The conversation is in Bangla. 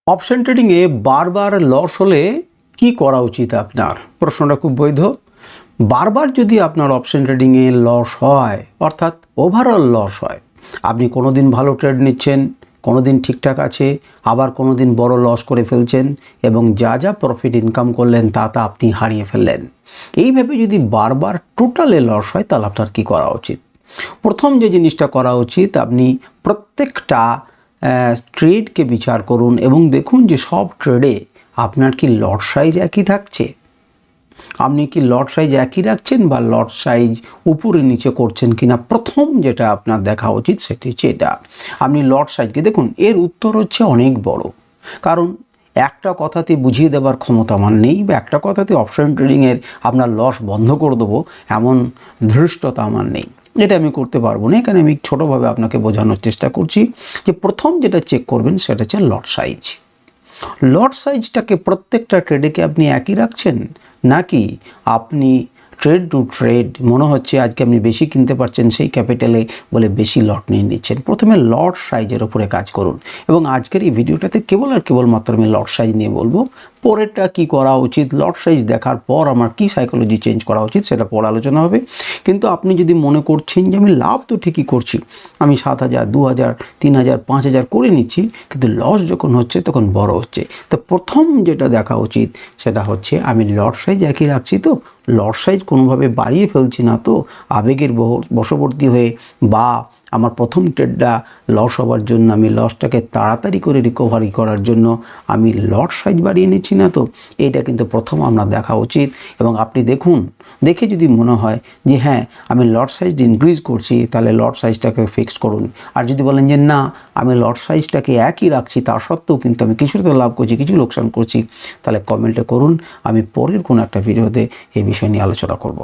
অপশন ট্রেডিংয়ে বারবার লস হলে কি করা উচিত আপনার? প্রশ্নটা খুব বৈধ। বারবার যদি আপনার অপশন ট্রেডিংয়ে লস হয়, অর্থাৎ ওভারঅল লস হয়, আপনি কোনো দিন ভালো ট্রেড নিচ্ছেন, কোনো দিন ঠিকঠাক আছে, আবার কোনো দিন বড় লস করে ফেলছেন এবং যা যা প্রফিট ইনকাম করলেন তা আপনি হারিয়ে ফেললেন। এইভাবে যদি বারবার টোটালে লস হয় তাহলে আপনার কী করা উচিত? প্রথম যে জিনিসটা করা উচিত, আপনি প্রত্যেকটা ট্রেডকে বিচার করুন এবং দেখুন যে সব ট্রেডে আপনার কি লট সাইজ একই থাকছে। আপনি কি লট সাইজ একই রাখছেন বা লট সাইজ উপরে নিচে করছেন কিনা, প্রথম যেটা আপনার দেখা উচিত সেটি হচ্ছে এটা। আপনি লট সাইজকে দেখুন, এর উত্তর হচ্ছে অনেক বড়, কারণ একটা কথাতে বুঝিয়ে দেওয়ার ক্ষমতা আমার নেই, বা একটা কথাতে অপশন ট্রেডিংয়ের আপনার লস বন্ধ করে দেবো এমন ধৃষ্টতা আমার নেই। এটা আমি করতে পারবো না। এখানে আমি ছোটোভাবে আপনাকে বোঝানোর চেষ্টা করছি যে প্রথম যেটা চেক করবেন সেটা হচ্ছে লট সাইজ। লট সাইজটাকে প্রত্যেকটা ট্রেডেকে আপনি একই রাখছেন, নাকি আপনি ট্রেড টু ট্রেড মনে হচ্ছে আজকে আপনি বেশি কিনতে পারছেন সেই ক্যাপিটালে বলে বেশি লট নিয়ে নিচ্ছেন। প্রথমে লট সাইজের ওপরে কাজ করুন এবং আজকের এই ভিডিওটাতে কেবলমাত্র আমি লট সাইজ নিয়ে বলবো। পরেরটা কি করা উচিত, লট সাইজ দেখার পর আমার কি সাইকোলজি চেঞ্জ করা উচিত সেটা পর আলোচনা হবে। কিন্তু আপনি যদি মনে করছেন যে আমি লাভ তো ঠিকই করছি, আমি 7,000, 2,000, 3,000, 5,000 করে নিচ্ছি, কিন্তু লস যখন হচ্ছে তখন বড় হচ্ছে, তো প্রথম যেটা দেখা উচিত সেটা হচ্ছে আমি লট সাইজ একই রাখছি তো, লট সাইজ কোনোভাবে বাড়িয়ে ফেলছি না তো আবেগের বশবর্তী হয়ে, বা আমার প্রথম ট্রেডটা লস হওয়ার জন্য আমি লসটাকে তাড়াতাড়ি করে রিকভারি করার জন্য আমি লট সাইজ বাড়িয়ে নিচ্ছি না তো। এইটা কিন্তু প্রথম আপনার দেখা উচিত। এবং আপনি দেখুন, দেখে যদি মনে হয় যে হ্যাঁ আমি লট সাইজ ইনক্রিজ করছি, তাহলে লট সাইজটাকে ফিক্স করুন। আর যদি বলেন যে না আমি লট সাইজটাকে একই রাখছি, তা সত্ত্বেও কিন্তু আমি কিছুটা লাভ করছি, কিছু লোকসান করছি, তাহলে কমেন্টে করুন। আমি পরের কোনো একটা ভিডিওতে এই বিষয় নিয়ে আলোচনা করব।